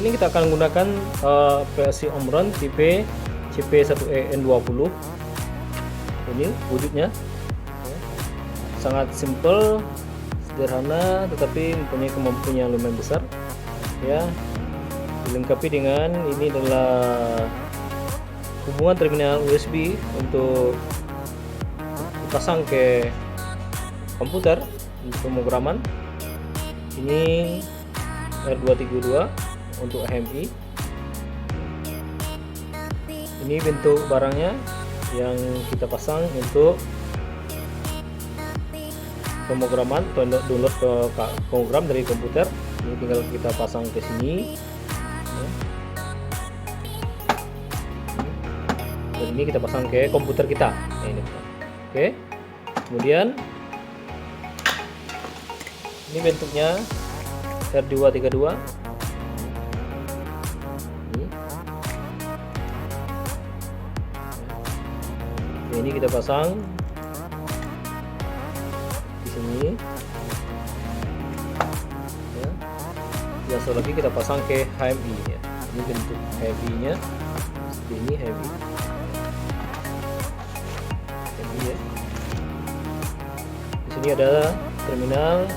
ini kita akan menggunakan PLC Omron tipe CP1EN20. Ini wujudnya sangat simple, sederhana, tetapi mempunyai kemampuan yang lumayan besar ya. Dilengkapi dengan ini adalah hubungan terminal USB untuk dipasang ke komputer untuk pemrograman. Ini R232 untuk HMI. Ini bentuk barangnya yang kita pasang untuk pemrograman atau download ke program dari komputer. Ini tinggal kita pasang ke sini ya. Dan ini kita pasang ke komputer kita ya, ini. Oke, kemudian ini bentuknya R232. Ini kita pasang di sini ya. Biasa lagi kita pasang ke HMI ya. Ini bentuk HMI nya seperti ini, HMI ya. Di sini ada terminal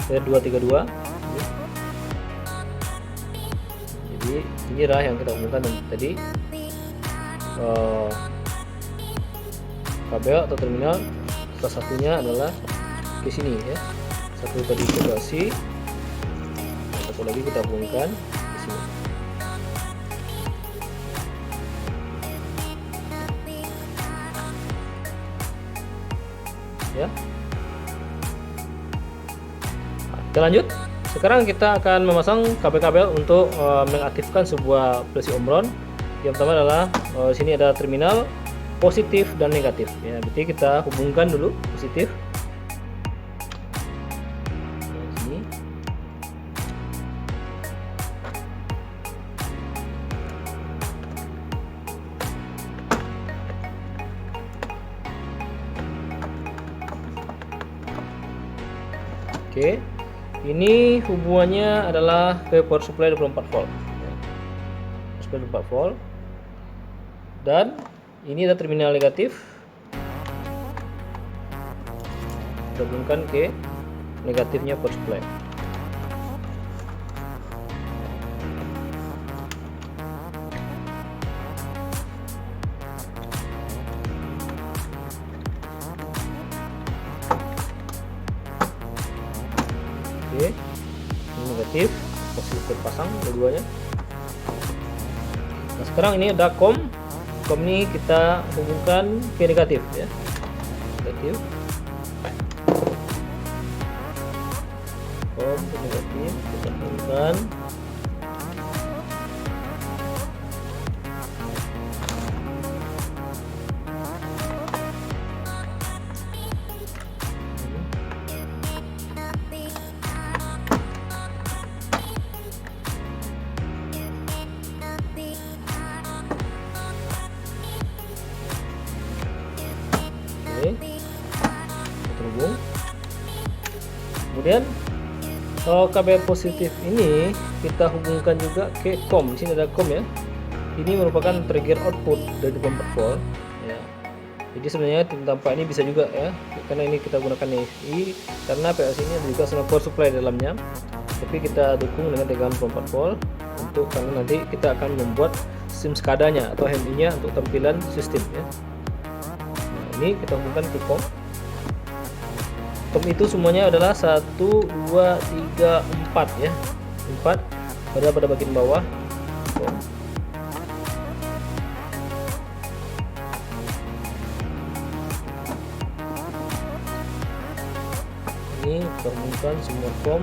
R232. Jadi inilah yang kita hubungkan tadi. Kabel atau terminal salah satunya adalah di sini ya. Satu tadi integrasi, satu lagi kita hubungkan di sini ya. Kita lanjut. Sekarang kita akan memasang kabel-kabel untuk mengaktifkan sebuah PLC Omron. Yang pertama adalah sini ada terminal positif dan negatif ya. Berarti kita hubungkan dulu positif sini. Oke, ini hubungannya adalah ke power supply 24 volt. 24 volt. Dan ini ada terminal negatif, gabungkan ke negatifnya power supply. Oke, ini negatif, positif terpasang dua-duanya. Nah, sekarang ini ada COM ini kita hubungkan ke negatif ya. Negatif. COM ke negatif kita hubungkan. Terhubung. Kemudian kabel positif ini kita hubungkan juga ke COM. Di sini ada COM ya. Ini merupakan trigger output dari 24 volt ya. Jadi sebenarnya tanpa ini bisa juga ya, karena ini kita gunakan ini karena PLC ini juga sama power supply dalamnya. Tapi kita dukung dengan tegangan 24 volt untuk karena nanti kita akan membuat SIM SCADA-nya atau HMI-nya untuk tampilan sistem ya. Nah, ini kita hubungkan ke COM. COM itu semuanya adalah 1, 2, 3, 4 ya. 4 pada bagian bawah COM. Ini kita hubungkan semua COM.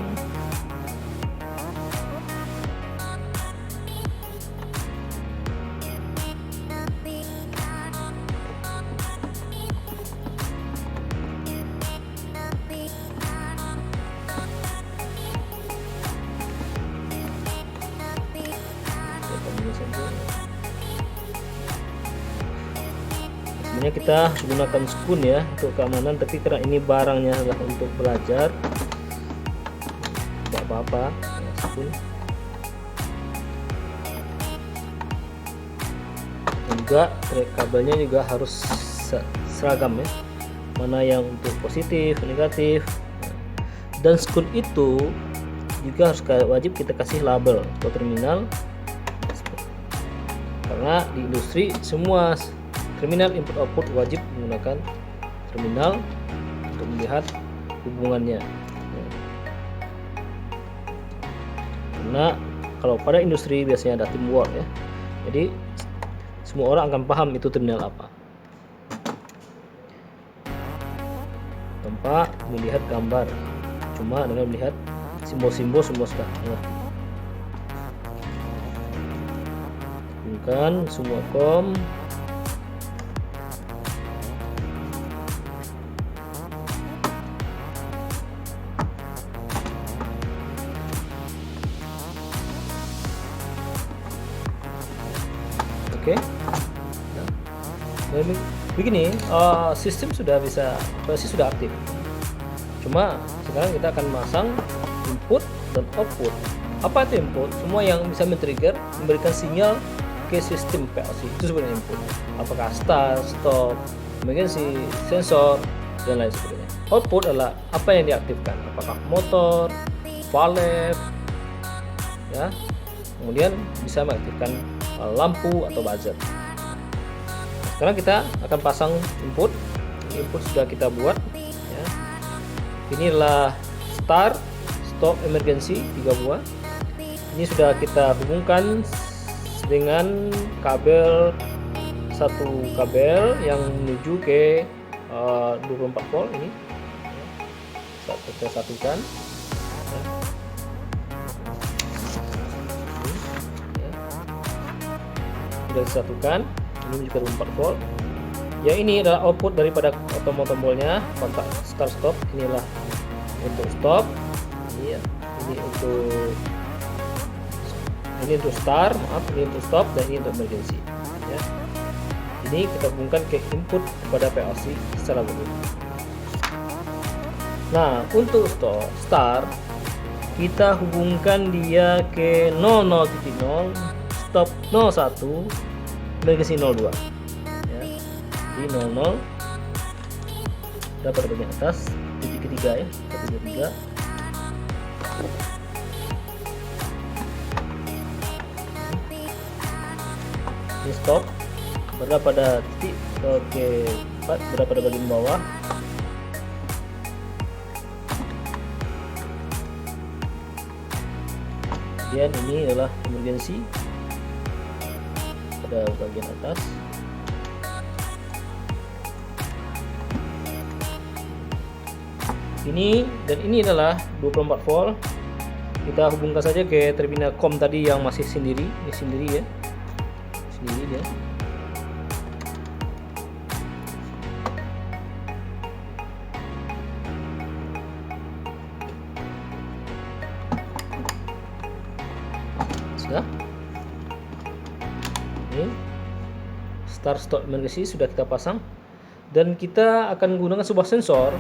Sebenarnya kita gunakan spoon ya untuk keamanan, tapi karena ini barangnya adalah untuk belajar, tidak apa-apa ya, spool. Dan juga kabelnya juga harus seragam ya, mana yang untuk positif, negatif. Dan spool itu juga harus wajib kita kasih label atau terminal, karena di industri semua terminal input output wajib menggunakan terminal untuk melihat hubungannya. Karena kalau pada industri biasanya ada teamwork ya, jadi semua orang akan paham itu terminal apa tanpa melihat gambar, cuma dengan melihat simbol-simbol semua sudah mengerti. Bukan semua kom. Oke. Nah, begini, sistem sudah bisa, operasi sudah aktif. Cuma sekarang kita akan masang input dan output. Apa itu input? Semua yang bisa men-trigger, memberikan sinyal ke sistem PLC, itu sebenarnya input. Apakah start, stop, emergency, sensor, dan lain sebagainya. Output adalah apa yang diaktifkan, apakah motor, valve, ya. Kemudian bisa mengaktifkan lampu atau buzzer. Sekarang kita akan pasang input. Input sudah kita buat ya. Inilah start, stop, emergency 3 buah. Ini sudah kita hubungkan dengan kabel, satu kabel yang menuju ke 24 volt ini. Kita satukan. Sudah disatukan, ini juga 24 volt. Yang ini adalah output daripada tombol-tombolnya, kontak start stop. Inilah untuk stop, ini untuk start, maaf, ini untuk stop, dan ini untuk emergency ya. Ini kita hubungkan ke input kepada PLC secara berikut. Nah, untuk start kita hubungkan dia ke 00.0, stop 01, emergency 02 ya. Di 00 dapat bagian atas titik ketiga ya, 123. Ini stop berada pada titik ke 4, berada pada bagian bawah. Kemudian ini adalah emergency pada bagian atas. Ini dan ini adalah 24 volt. Kita hubungkan saja ke terminal COM tadi yang masih sendiri. Ini sendiri ya, sendiri ya. Sudah. Ini start stop emergency sudah kita pasang, dan kita akan menggunakan sebuah sensor,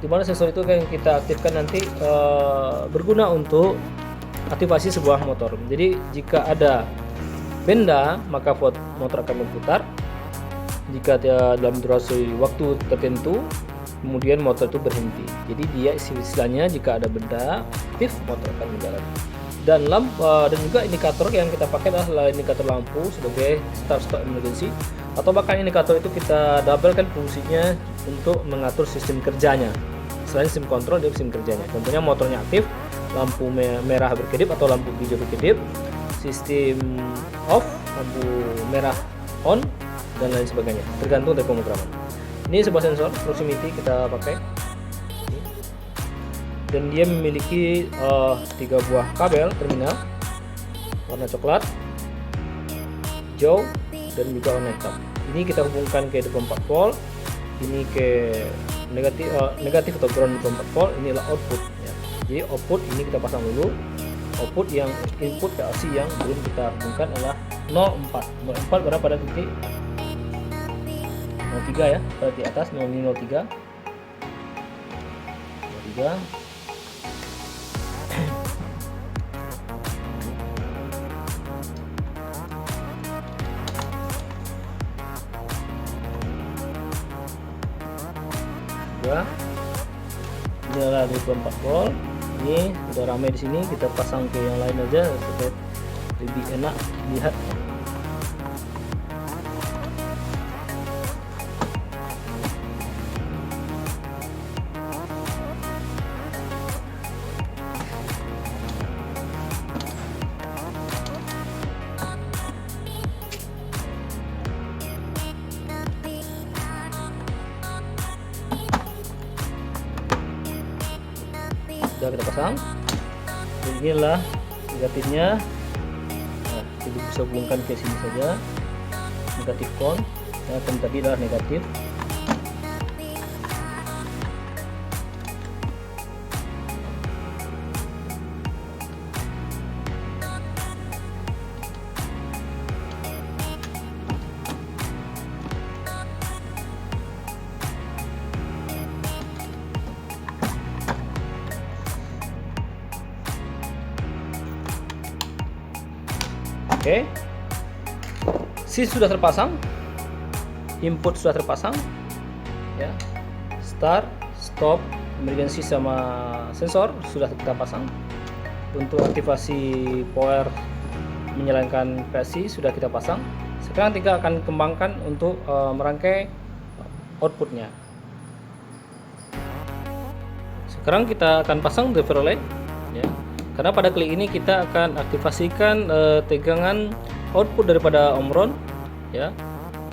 di mana sensor itu akan kita aktifkan nanti berguna untuk aktivasi sebuah motor. Jadi jika ada benda maka motor akan berputar. Jika dalam durasi waktu tertentu kemudian motor itu berhenti. Jadi dia istilahnya jika ada benda aktif motor akan berjalan. Dan juga indikator yang kita pakai adalah indikator lampu sebagai start stop emergency, atau bahkan indikator itu kita doublekan fungsinya untuk mengatur sistem kerjanya. Selain sistem kontrol, dia sistem kerjanya. Contohnya motornya aktif, lampu merah berkedip atau lampu hijau berkedip, sistem off, lampu merah on, dan lain sebagainya, tergantung dari pemrograman. Ini sebuah sensor proximity kita pakai, dan dia memiliki 3 buah kabel terminal warna coklat, hijau, dan juga warna hitam. Ini kita hubungkan ke 24 volt, ini ke negatif atau ground 24 volt. Inilah output ya. Jadi output ini kita pasang dulu. Output yang input PLC yang belum kita hubungkan adalah 04. 04 berada pada titik 03 ya, pada di atas 03. juga. Ini adalah 24 volt. Ini udah ramai di sini, kita pasang ke yang lain aja supaya lebih enak lihat. Sudah kita pasang. Dan inilah negatifnya. Nah, kita bisa hubungkan ke sini saja. Negatif kon. Yang tadi adalah negatif. Oke, switch sudah terpasang, input sudah terpasang, ya, start, stop, emergency sama sensor sudah kita pasang. Untuk aktivasi power menyalakan PLC sudah kita pasang. Sekarang kita akan kembangkan untuk merangkai outputnya. Sekarang kita akan pasang driver relay, ya. Karena pada klik ini kita akan aktifasikan tegangan output daripada Omron, ya,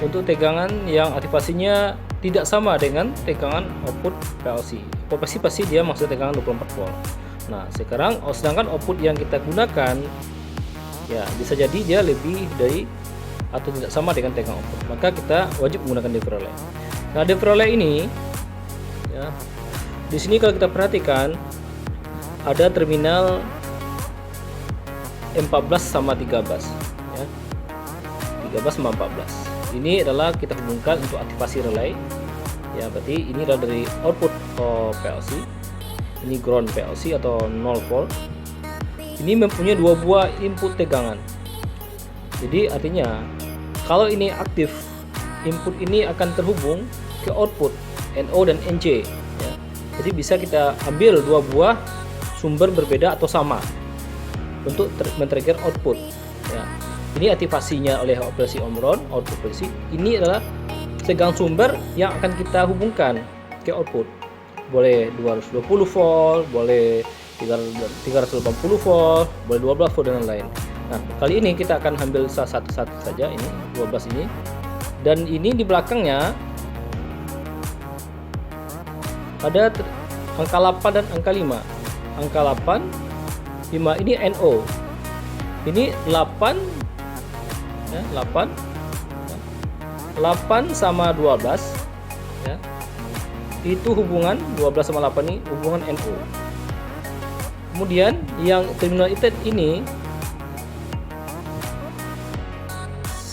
untuk tegangan yang aktivasinya tidak sama dengan tegangan output PLC. Pasti dia maksud tegangan 24 volt. Nah, sekarang sedangkan output yang kita gunakan, ya, bisa jadi dia lebih dari atau tidak sama dengan tegangan output. Maka kita wajib menggunakan driver relay. Nah, driver relay ini, ya, di sini kalau kita perhatikan ada terminal 14 sama 13, ya. 13 sama 14. Ini adalah kita hubungkan untuk aktivasi relay. Ya, berarti ini adalah dari output PLC. Ini ground PLC atau 0 volt. Ini mempunyai dua buah input tegangan. Jadi artinya kalau ini aktif, input ini akan terhubung ke output NO dan NC, ya. Jadi bisa kita ambil dua buah sumber berbeda atau sama untuk men-trigger output, ya. Ini aktivasinya oleh operasi Omron, output operasi. Ini adalah tegangan sumber yang akan kita hubungkan ke output. Boleh 220 volt, boleh 380 volt, boleh 12 volt dan lain. Nah, kali ini kita akan ambil satu saja, ini 12 ini. Dan ini di belakangnya ada angka 8 dan angka 5. Angka 8, 5 ini NO. Ini 8, ya, 8 sama 12, ya. Itu hubungan 12 sama 8 ini hubungan NO. Kemudian yang terminal itu ini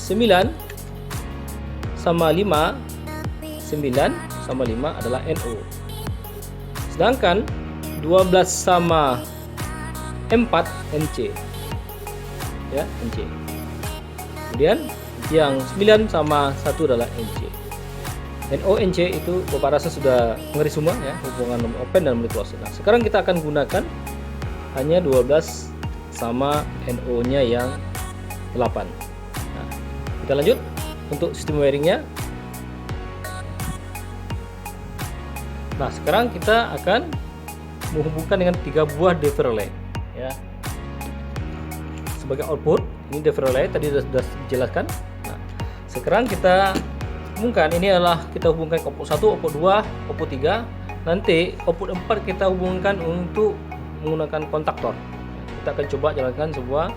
9 sama 5, 9 sama 5 adalah NO. Sedangkan 12 sama 4 NC, ya, NC. Kemudian yang 9 sama 1 adalah NC. NO NC itu Bapak rasa sudah mengerti semua, ya, hubungan nomor open dan nomor close. Nah, sekarang kita akan gunakan hanya 12 sama NO nya yang 8. Nah, kita lanjut untuk sistem wiringnya. Nah, sekarang kita akan menghubungkan dengan 3 buah driver relay, ya. Sebagai output, ini driver relay tadi sudah dijelaskan. Nah, sekarang kita hubungkan, ini adalah kita hubungkan ke output 1, output 2, output 3. Nanti output 4 kita hubungkan untuk menggunakan kontaktor. Kita akan coba jalankan sebuah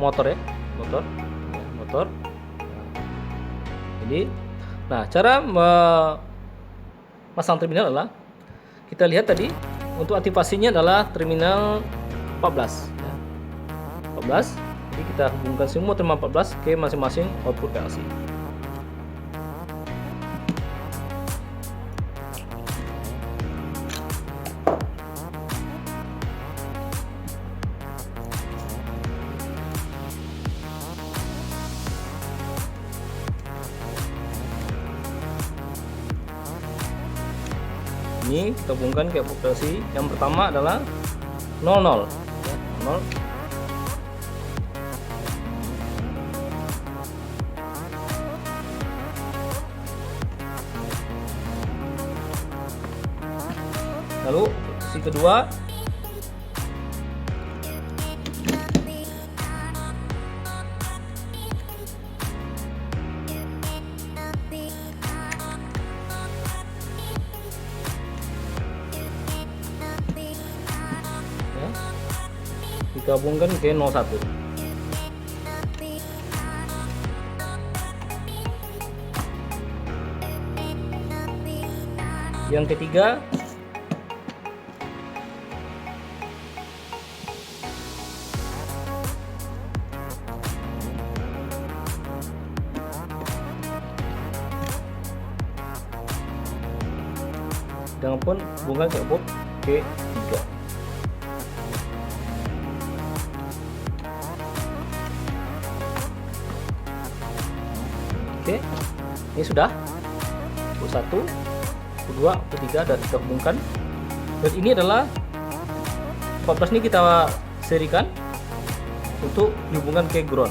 motor, ya, motor. Jadi, nah, cara memasang terminal adalah kita lihat tadi untuk aktivasinya adalah terminal 14, ya. 14. Jadi kita hubungkan semua terminal 14 ke masing-masing output PLC. Ini kita hubungkan ke PLC. Yang pertama adalah 00 ya, 0. Lalu posisi kedua ya, digabungkan ke 01. Yang ketiga dengan pun hubungan ke port K3. Oke, ini sudah U1, U2, U3 dan kita hubungkan. Dan ini adalah 14 ini kita serikan untuk dihubungkan ke ground.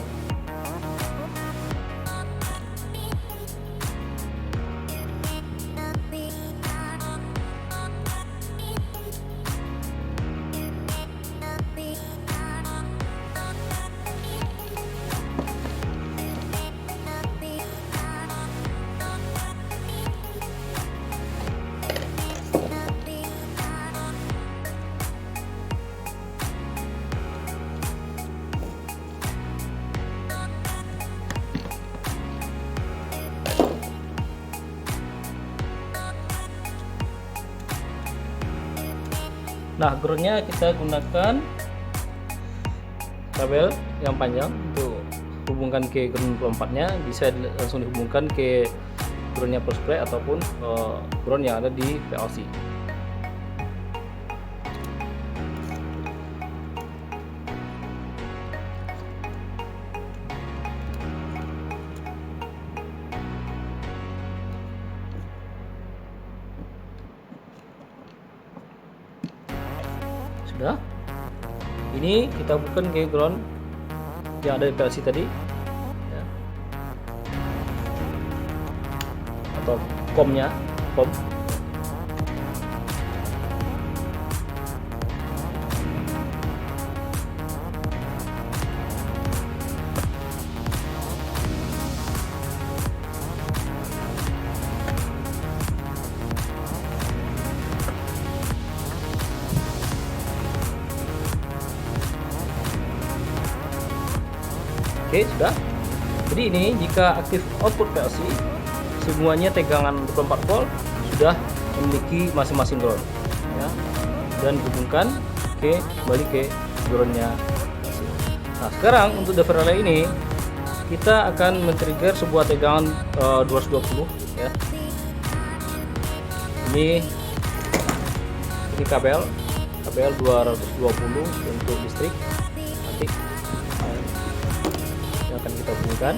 Nah, groundnya kita gunakan kabel yang panjang untuk hubungkan ke ground pelompatnya. Bisa langsung dihubungkan ke groundnya power supply ataupun ground yang ada di PLC. Sudah, ini kita bukan ke ground yang ada di PLC tadi ya. Atau komnya, kom. Oke, sudah. Jadi ini jika aktif output PLC, semuanya tegangan 24 volt sudah memiliki masing-masing ground ya, dan dihubungkan kembali ke groundnya. Nah, sekarang untuk driver relay ini kita akan men-trigger sebuah tegangan 220 ya. Ini kabel 220 untuk listrik. Nanti yang akan kita hubungkan.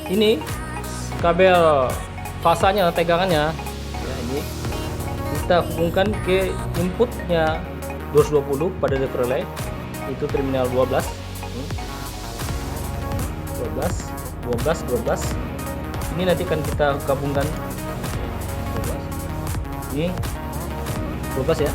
Ini kabel fasanya, tegangannya ya, ini kita hubungkan ke inputnya 220 pada driver relay, itu terminal 12. Ini nanti akan kita gabungkan 12. Ini 12 ya.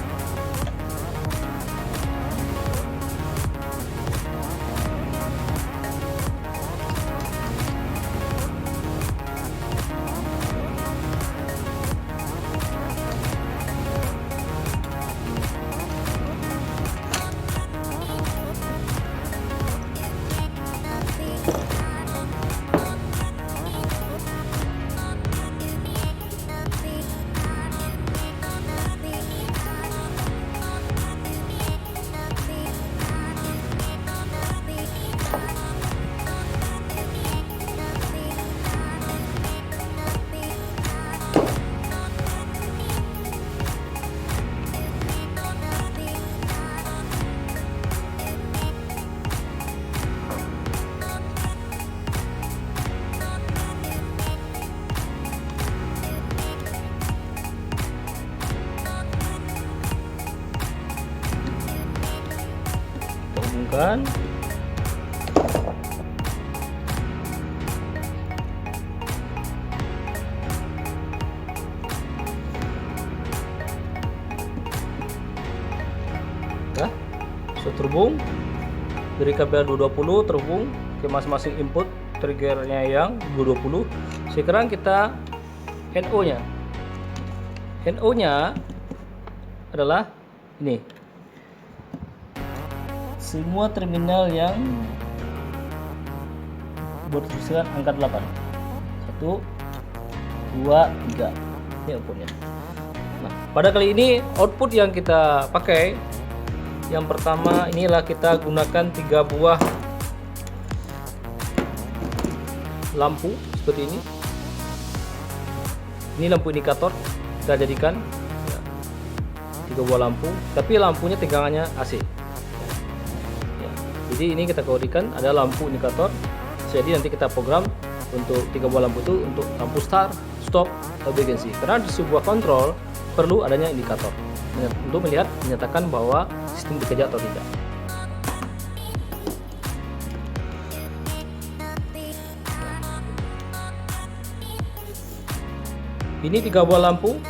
hubungkan. Ya, sudah terhubung dari kabel 220 terhubung ke masing-masing input triggernya yang 220. Sekarang kita NO-nya. NO-nya adalah ini. Semua terminal yang bertuliskan angka 8. 1 2 3. Ini outputnya. Nah, pada kali ini output yang kita pakai yang pertama inilah kita gunakan 3 buah lampu seperti ini. Ini lampu indikator kita jadikan 3 buah lampu, tapi lampunya tegangannya AC. Ya, jadi ini kita kodikan ada lampu indikator. Jadi nanti kita program untuk 3 buah lampu itu untuk lampu start, stop, emergency. Karena di sebuah kontrol perlu adanya indikator untuk melihat menyatakan bahwa sistem bekerja atau tidak. Ini 3 buah lampu.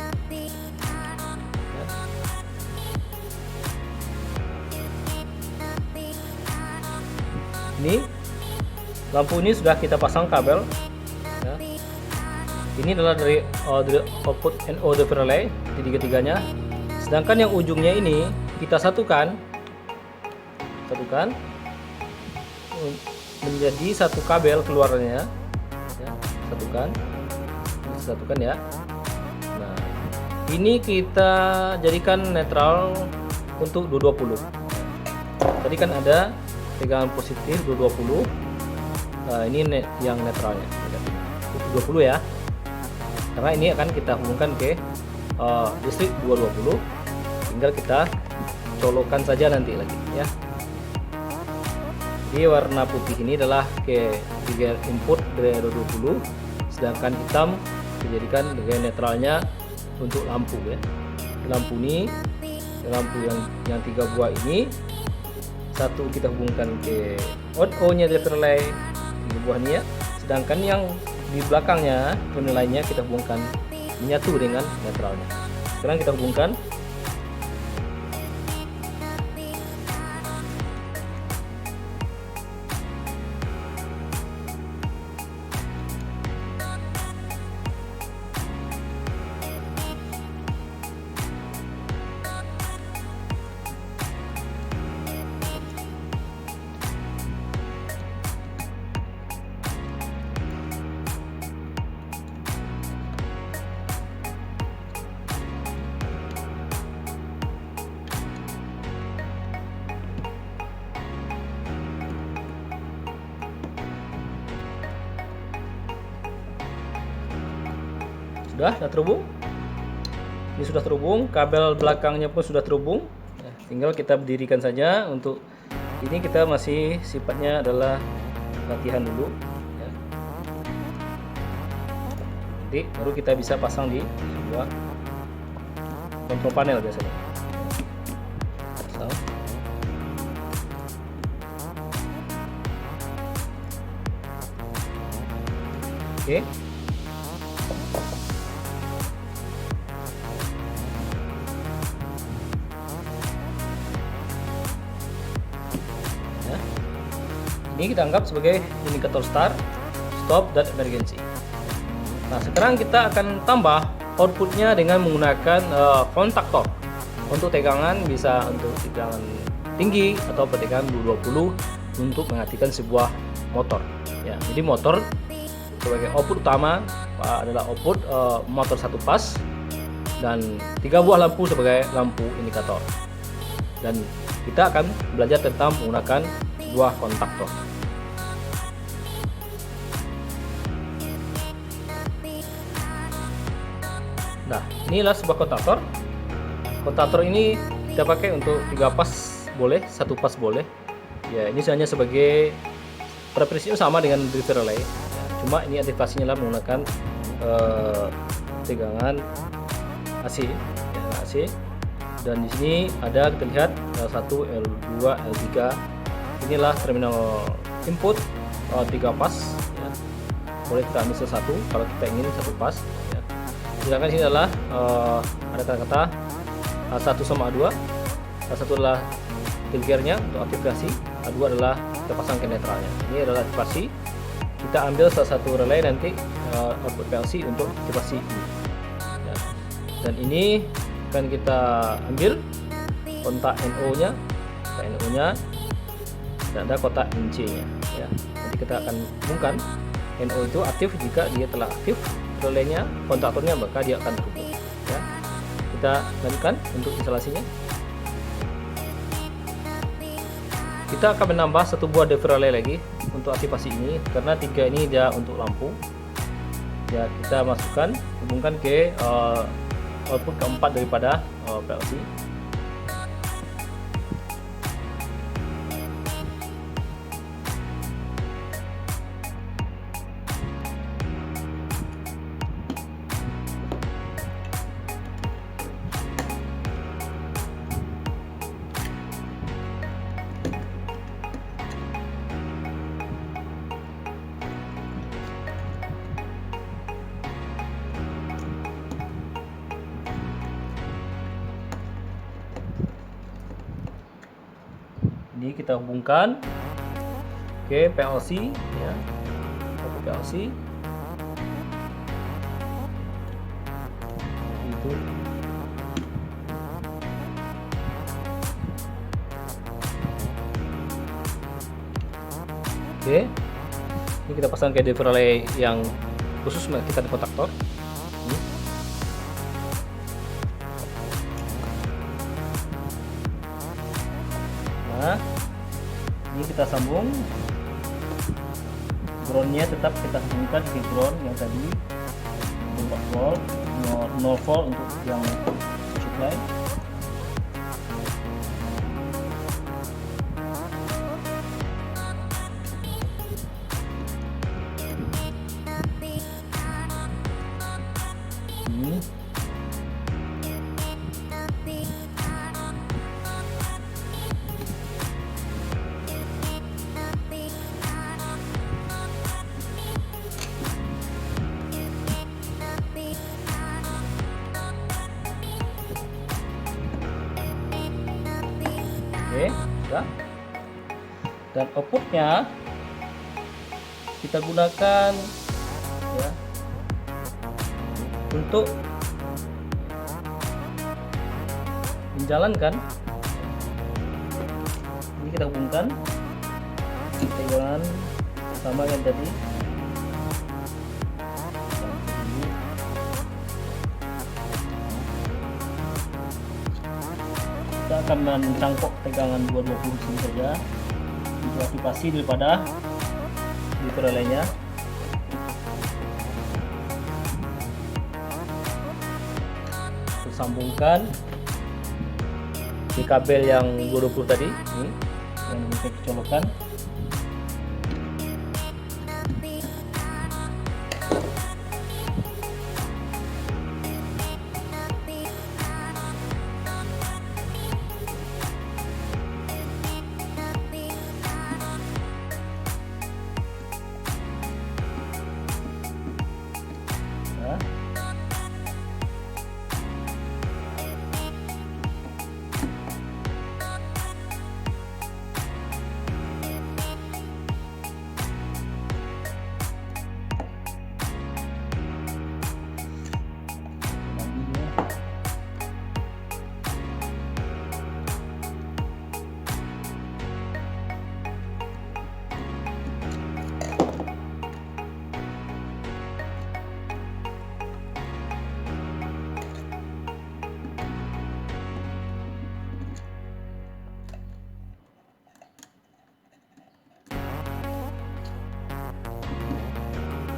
Ini lampu ini sudah kita pasang kabel. Ya. Ini adalah dari output NO the relay tiga-tiganya. Sedangkan yang ujungnya ini kita satukan menjadi satu kabel keluarnya. Ya, satukan ya. Nah, ini kita jadikan netral untuk 220. Tadi kan ada tegangan positif 220. Nah, ini yang netralnya 20 ya. Karena ini akan kita hubungkan ke listrik 220. Tinggal kita colokan saja nanti lagi ya. Jadi warna putih ini adalah ke trigger input dari 220, sedangkan hitam dijadikan sebagai netralnya untuk lampu ya. Lampu ini, lampu yang 3 buah ini, satu kita hubungkan ke OO nya dari relay 3 buah ini ya. Sedangkan yang di belakangnya penilainya kita hubungkan menyatu dengan netralnya. Sekarang kita hubungkan. Sudah terhubung. Ini sudah terhubung, kabel belakangnya pun sudah terhubung. Nah, tinggal kita berdirikan saja. Untuk ini kita masih sifatnya adalah latihan dulu ya. Nanti baru kita bisa pasang di sebuah kontrol panel biasanya. Pasang. Oke. Ini kita anggap sebagai indikator start, stop, dan emergency. Nah, sekarang kita akan tambah outputnya dengan menggunakan kontaktor. Untuk tegangan bisa untuk tegangan tinggi atau tegangan 220 untuk mengaktifkan sebuah motor. Ya, jadi motor sebagai output utama adalah output motor 1 pas dan 3 buah lampu sebagai lampu indikator. Dan kita akan belajar tentang menggunakan sebuah kontaktor. Nah, inilah sebuah kontaktor. Kontaktor ini kita pakai untuk 3 pas boleh, 1 pas boleh. Ya, ini hanya sebagai preferensinya sama dengan driver relay. Ya, cuma ini aktivasinya lah menggunakan tegangan AC, ya, AC. Dan di sini ada kita lihat L1, L2, L3 inilah terminal input 3 pas ya. Boleh kita ambil satu kalau kita ingin satu pas ya. Sedangkan sini adalah ada kata-kata A1 sama A2. A1 adalah triggernya untuk aktivasi, A2 adalah kita pasang ke netralnya. Ini adalah aktivasi. Kita ambil salah satu relay nanti output PLC untuk aktivasi ini ya. Dan ini akan kita ambil kontak NO nya dan ada kotak NC nya ya. Nanti kita akan hubungkan. NO itu aktif jika dia telah aktif relaynya, kontaktornya, maka dia akan terhubung ya. Kita lanjutkan untuk instalasinya. Kita akan menambah satu buah DV relay lagi untuk aktivasi ini, karena 3 ini dia untuk lampu ya. Kita masukkan, hubungkan ke output keempat daripada PLC. Ini kita hubungkan ke PLC ya, ke PLC itu. Oke, ini kita pasang ke DV relay yang khusus kita di kontaktor. Nah, ini kita sambung, groundnya tetap kita hubungkan ke ground yang tadi 4 volt, 0 volt untuk yang supply. Ini ya. Dan outputnya kita gunakan ya untuk menjalankan. Ini kita hubungkan dengan sama yang tadi. Kita akan mencangkok tegangan 220 sini saja untuk aktivasi daripada di relaynya. Sambungkan di kabel yang 220 tadi ini yang bisa dicolokan.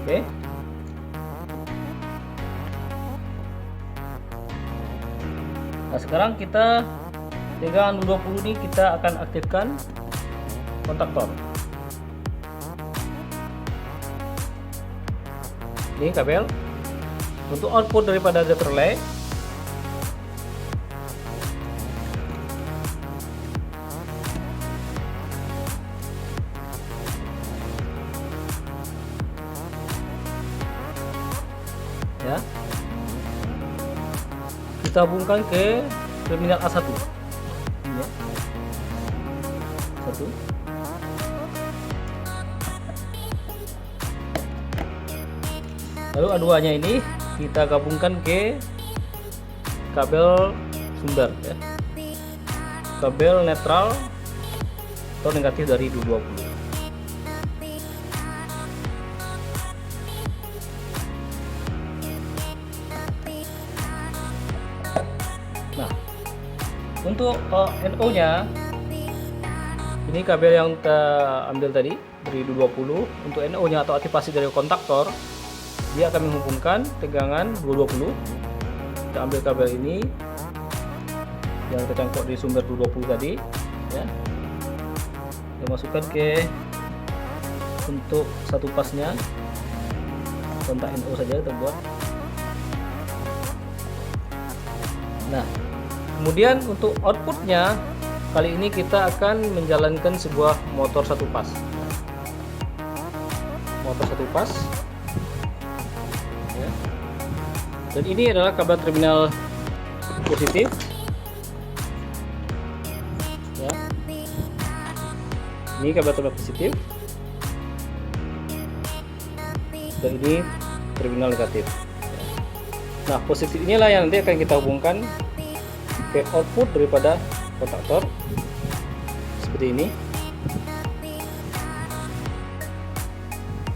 Oke. Nah, sekarang kita dengan 20 ini kita akan aktifkan kontaktor. Ini kabel untuk output daripada data relay. kita hubungkan ke terminal A1. Ini ya. 1. Lalu A2-nya ini kita gabungkan ke kabel sumber ya. Kabel netral atau negatif dari 220. Nah, untuk NO-nya ini kabel yang kita ambil tadi dari 220. Untuk NO-nya atau aktivasi dari kontaktor, dia akan menghubungkan tegangan 220. Kita ambil kabel ini yang tercangkok di sumber 220 tadi ya. Kita masukkan ke untuk satu pasnya kontak NO saja kita buat. Nah, kemudian untuk outputnya kali ini kita akan menjalankan sebuah motor satu pas. Motor satu pas. Ya. Dan ini adalah kabel terminal positif. Ya. Ini kabel terminal positif. Dan ini terminal negatif. Nah, positif inilah yang nanti akan kita hubungkan ke output daripada kontaktor seperti ini.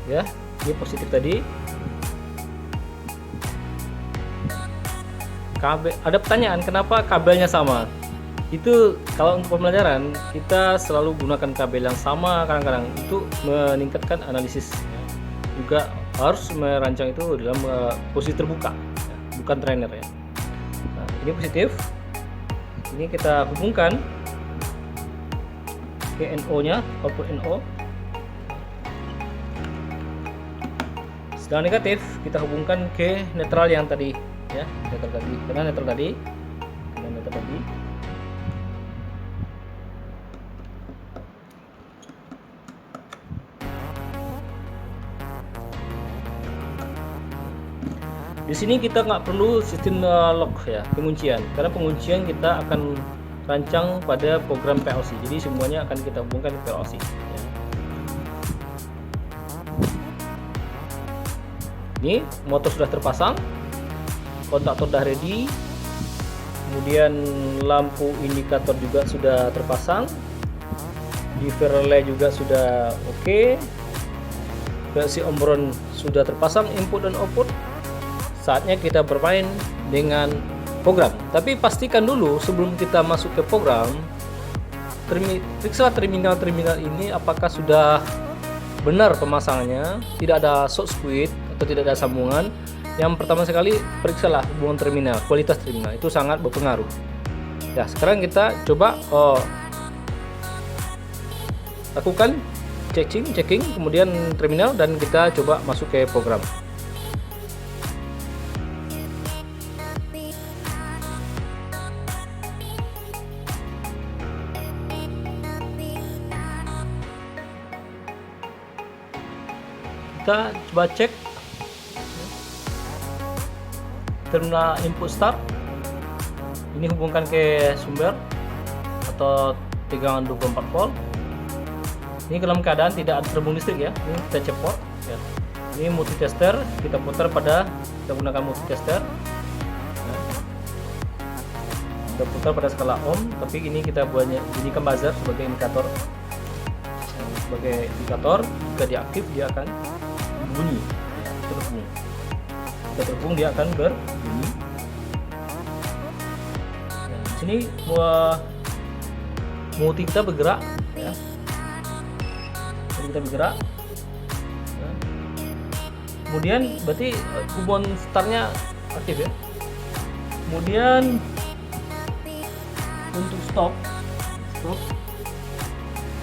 Ya, ini positif tadi. Kabel, ada pertanyaan kenapa kabelnya sama? Itu kalau untuk pembelajaran kita selalu gunakan kabel yang sama kadang-kadang untuk meningkatkan analisis. Juga harus merancang itu dalam posisi terbuka, bukan trainer ya. Nah, ini positif. Ini kita hubungkan ke NO-nya, output NO. Sedang negatif kita hubungkan ke netral yang tadi ya, netral tadi. Karena netral tadi. Di sini kita nggak perlu sistem lock ya, penguncian, karena penguncian kita akan rancang pada program PLC. Jadi semuanya akan kita hubungkan ke PLC. Ya. Ini motor sudah terpasang, kontaktor sudah ready, kemudian lampu indikator juga sudah terpasang, differ relay juga sudah oke, PLC Omron sudah terpasang input dan output. Saatnya kita bermain dengan program. Tapi pastikan dulu sebelum kita masuk ke program, periksa terminal-terminal ini apakah sudah benar pemasangannya, tidak ada short circuit atau tidak ada sambungan. Yang pertama sekali periksalah hubungan terminal, kualitas terminal itu sangat berpengaruh. Ya, sekarang kita coba lakukan checking kemudian terminal dan kita coba masuk ke program. Kita coba cek terminal input start. Ini hubungkan ke sumber atau tegangan 24 volt. Ini dalam keadaan tidak ada terhubung listrik ya. Ini kita cepot ya. Ini multitester, kita putar kita gunakan multitester. Ya. Kita putar pada skala ohm, tapi ini kita bunyikan buzzer sebagai indikator. Sebagai indikator, jika diaktif dia akan bunyi ya, terhubung. Jika terhubung dia akan berbunyi. Nah, di sini multi kita bergerak ya. Jadi kita bergerak. Ya. Kemudian berarti hubungan startnya aktif ya. Kemudian untuk stop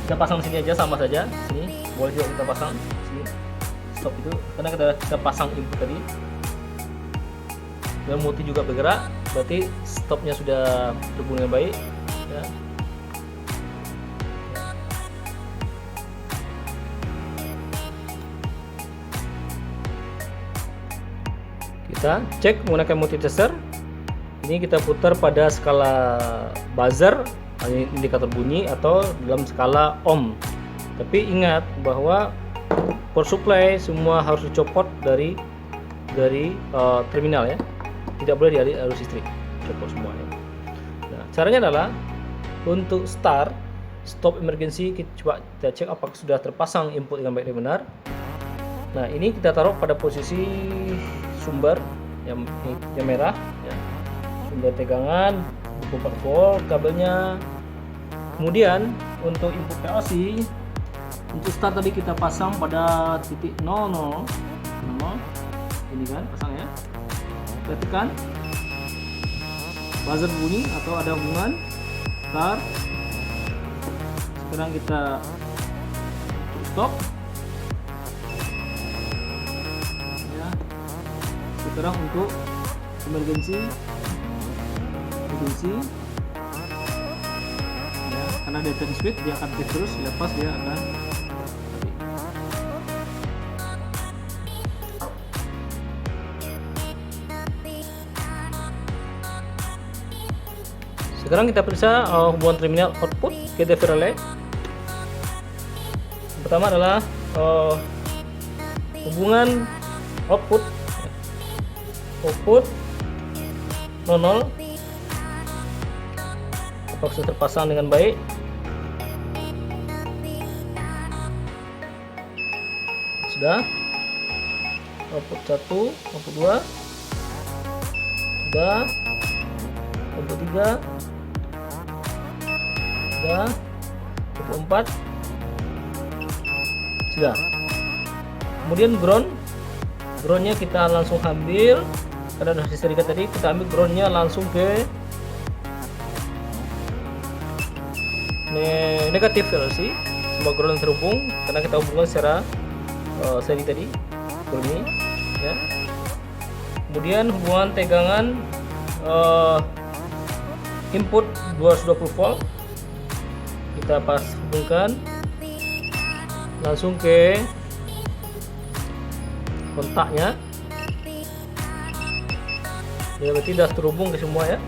kita pasang sini aja sama saja. Sini boleh juga kita pasang sini. Stop itu karena kita pasang input tadi dan multi juga bergerak, berarti stopnya sudah terhubung dengan baik ya. Kita cek menggunakan multitester. Ini kita putar pada skala buzzer, indikator bunyi, atau dalam skala ohm. Tapi ingat bahwa power supply semua harus dicopot dari terminal ya. Tidak boleh dialih arus listrik, copot semua ya. Nah, caranya adalah untuk stop emergency, kita cek apakah sudah terpasang input dengan baik dan benar. Nah, ini kita taruh pada posisi sumber yang merah ya. Sumber tegangan 24 volt kabelnya. Kemudian untuk input PLC, untuk start tadi kita pasang pada titik 00. Ini kan pasang ya. Kita tekan buzzer bunyi atau ada hubungan start. Sekarang kita stop ya. Sekarang untuk emergency ya, karena dia turn switch dia akan aktif terus, lepas dia akan mati. Sekarang kita periksa hubungan terminal output ke DV relay. Yang pertama adalah hubungan output 00, apakah sudah terpasang dengan baik. Sudah. Output 1, output 2 sudah. Output 3 sudah. Output 4 sudah. Kemudian groundnya kita langsung ambil, karena sudah diserikan tadi, kita ambil groundnya langsung ke negatif VLC. Semua ground terhubung karena kita hubungkan secara seri tadi ini ya. Kemudian hubungan tegangan input 220 volt kita hubungkan langsung ke kontaknya ya, berarti sudah terhubung ke semua ya.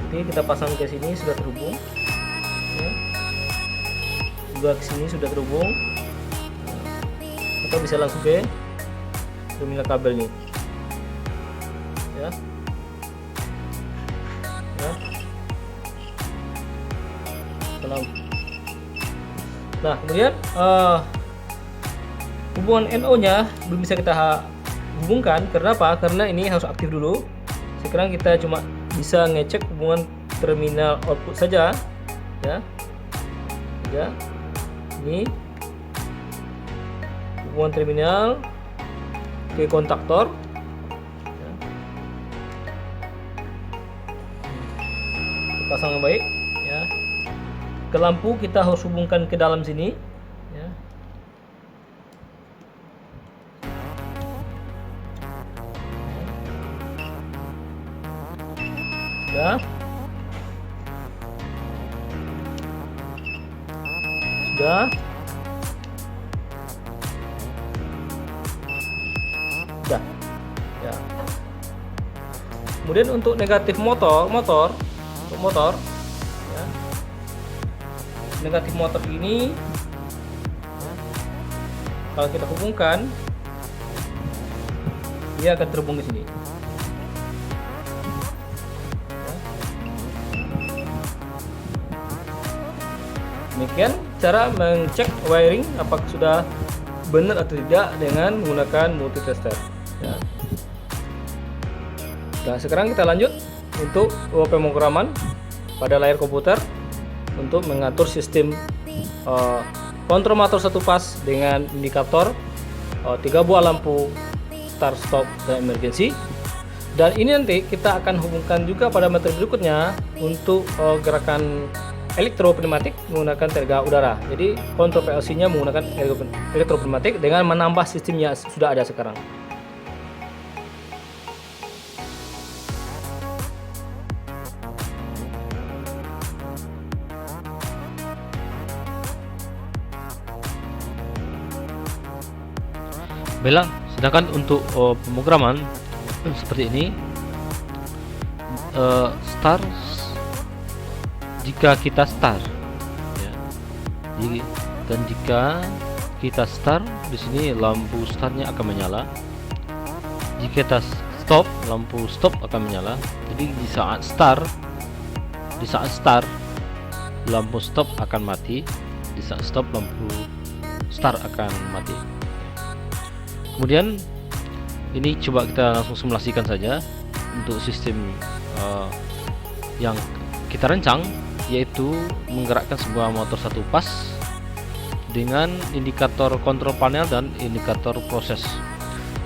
Jadi kita pasang ke sini sudah terhubung ya. Juga ke sini sudah terhubung, atau bisa langsung ke terminal kabel nih ya. Nah, kemudian hubungan NO nya belum bisa kita hubungkan. Karena apa? Karena ini harus aktif dulu. Sekarang kita cuma bisa ngecek hubungan terminal output saja ya. Ini hubungan terminal ke kontaktor ya. Pasang yang baik ya. Ke lampu kita harus hubungkan ke dalam sini ya. Sudah ya. Kemudian untuk negatif motor ya. Negatif motor ini ya, kalau kita hubungkan dia akan terhubung ke sini. Demikian cara mengecek wiring apakah sudah benar atau tidak dengan menggunakan multitester ya. Nah, sekarang kita lanjut untuk pemrograman pada layar komputer untuk mengatur sistem kontrol motor satu fas dengan indikator 3 buah lampu start, stop, dan emergency. Dan ini nanti kita akan hubungkan juga pada materi berikutnya untuk gerakan elektropneumatik menggunakan tenaga udara. Jadi kontrol PLC-nya menggunakan elektropneumatik dengan menambah sistem yang sudah ada sekarang. Baiklah, sedangkan untuk pemrograman seperti ini start jika kita start ya. Dan jika kita start, di sini lampu startnya akan menyala. Jika kita stop, lampu stop akan menyala. Jadi di saat start lampu stop akan mati. Di saat stop lampu start akan mati. Kemudian ini coba kita langsung simulasikan saja untuk sistem yang kita rancang, yaitu menggerakkan sebuah motor satu pas dengan indikator kontrol panel dan indikator proses.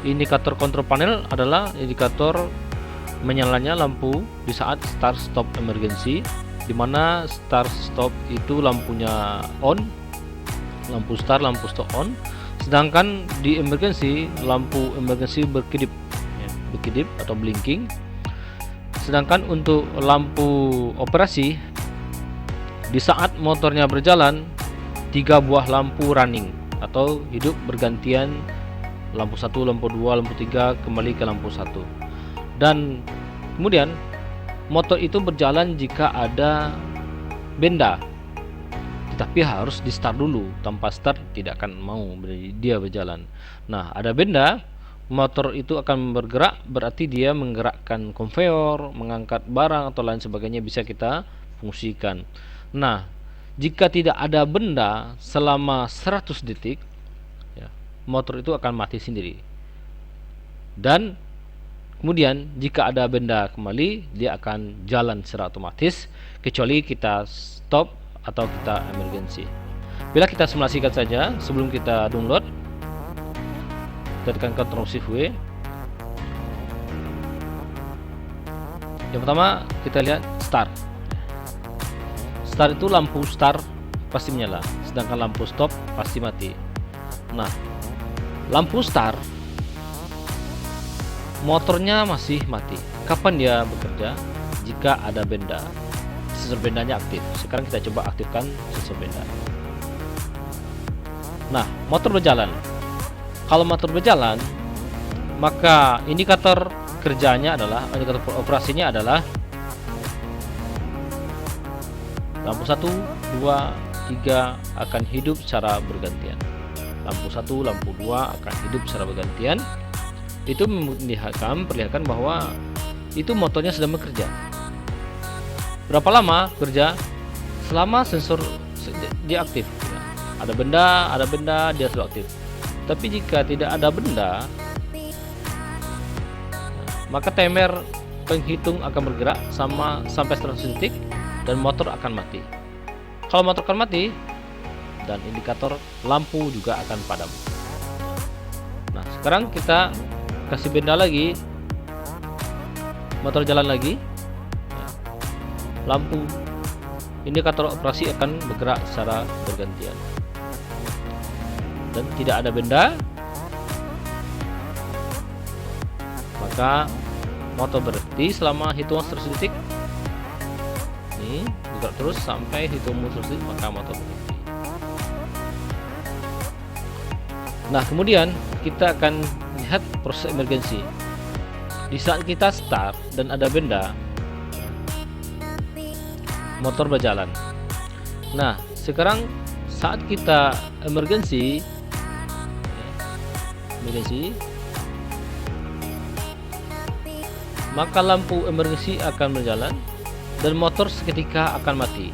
Indikator kontrol panel adalah indikator menyalanya lampu di saat start stop emergency, di mana start stop itu lampunya on, lampu start lampu stop on, sedangkan di emergency lampu emergency berkedip ya, berkedip atau blinking. Sedangkan untuk lampu operasi, di saat motornya berjalan 3 buah lampu running atau hidup bergantian, lampu 1, lampu 2, lampu 3 kembali ke lampu 1. Dan kemudian motor itu berjalan jika ada benda, tetapi harus di start dulu. Tanpa start tidak akan mau dia berjalan. Nah, ada benda, motor itu akan bergerak, berarti dia menggerakkan konveyor, mengangkat barang atau lain sebagainya, bisa kita fungsikan. Nah, jika tidak ada benda selama 100 detik ya, motor itu akan mati sendiri. Dan kemudian jika ada benda kembali, dia akan jalan secara otomatis, kecuali kita stop atau kita emergency. Bila kita simulasikan saja sebelum kita download, kita tekan Ctrl Shift W. Yang pertama kita lihat start. Start itu lampu start pasti menyala, sedangkan lampu stop pasti mati. Nah, lampu start motornya masih mati. Kapan dia bekerja? Jika ada benda, sensor bendanya aktif. Sekarang kita coba aktifkan sensor benda. Nah, motor berjalan. Kalau motor berjalan, maka indikator kerjanya adalah, indikator operasinya adalah lampu 1, 2, 3 akan hidup secara bergantian. Lampu 1, lampu 2 akan hidup secara bergantian. Itu memperlihatkan bahwa itu motornya sedang bekerja. Berapa lama kerja? Selama sensor dia aktif. Ada benda dia sudah aktif. Tapi jika tidak ada benda, maka timer penghitung akan bergerak sampai 100 detik dan motor akan mati. Kalau motor akan mati, dan indikator lampu juga akan padam. Nah, sekarang kita kasih benda lagi, motor jalan lagi, lampu indikator operasi akan bergerak secara bergantian. Dan tidak ada benda, maka motor berhenti selama hitungan 100 detik. Ini bergerak terus sampai hitungan 100 detik, maka motor berhenti. Nah, kemudian kita akan lihat proses emergency. Di saat kita start dan ada benda, motor berjalan. Nah, sekarang saat kita emergency, maka lampu emergency akan berjalan dan motor seketika akan mati.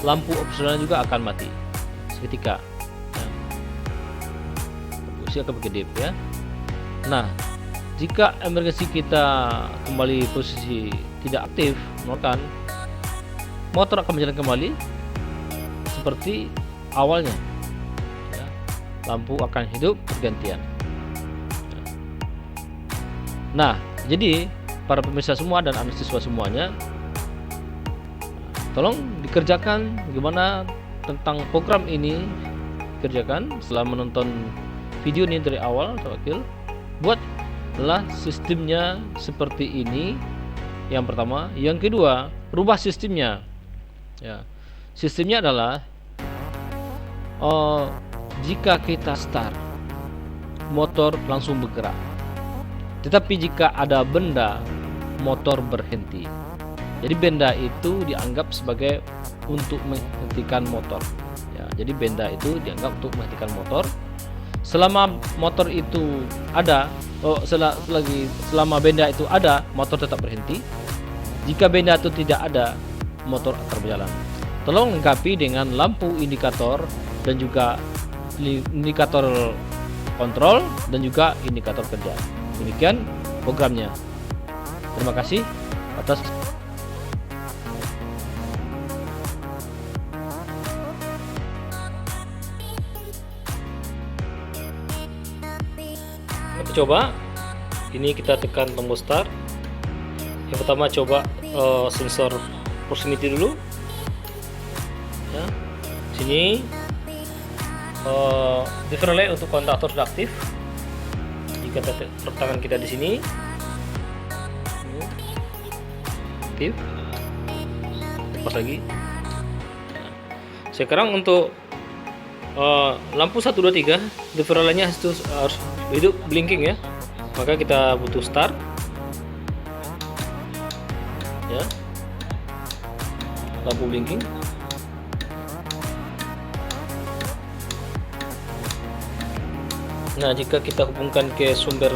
Lampu opsional juga akan mati seketika. Lampu akan berkedip ya. Nah, jika emergency kita kembali posisi tidak aktif, motor akan berjalan kembali seperti awalnya ya. Lampu akan hidup bergantian. Nah, jadi para pemirsa semua dan anak siswa semuanya, tolong dikerjakan bagaimana tentang program ini. Kerjakan setelah menonton video ini dari awal sampai akhir. Buatlah sistemnya seperti ini. Yang pertama, yang kedua, rubah sistemnya. Ya, sistemnya adalah jika kita start, motor langsung bergerak. Tetapi jika ada benda, motor berhenti. Jadi benda itu dianggap sebagai untuk menghentikan motor. Ya, jadi benda itu dianggap untuk menghentikan motor. Selama motor itu ada, selama benda itu ada, motor tetap berhenti. Jika benda itu tidak ada, motor akan berjalan. Tolong lengkapi dengan lampu indikator dan juga indikator kontrol dan juga indikator kerja. Demikian programnya. Terima kasih atas kita coba. Ini kita tekan tombol start. Yang pertama coba sensor proximity dulu ya. Sini different relay untuk kontaktor sudah aktif. Jika tangan kita di sini aktif, lepas lagi. Sekarang untuk lampu 1 2 3 different relay-nya harus hidup blinking ya. Maka kita butuh start ya, lampu blinking. Nah, jika kita hubungkan ke sumber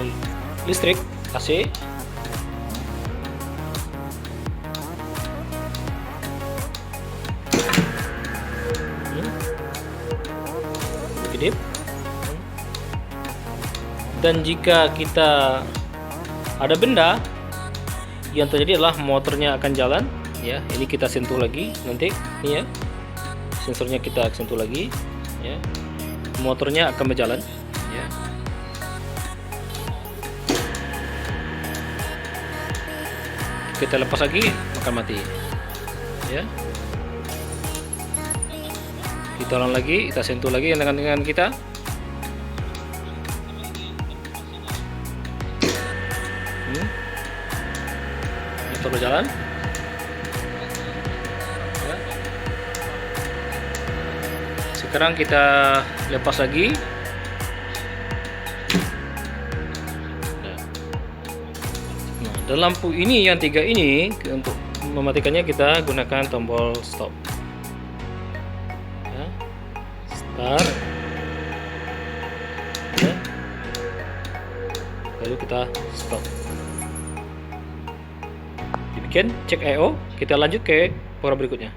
listrik AC, kedip. Dan jika kita ada benda, yang terjadi adalah motornya akan jalan ya. Ini kita sentuh lagi nanti ini ya, sensornya kita sentuh lagi ya, motornya akan berjalan ya. Kita lepas lagi akan mati ya. Kita ulang lagi, kita sentuh lagi dengan kita. Motor berjalan ya. Sekarang kita lepas lagi. Nah, dan lampu ini yang 3 ini untuk mematikannya kita gunakan tombol stop ya. Start ya. Lalu kita stop. Demikian cek I/O. Kita lanjut ke program berikutnya.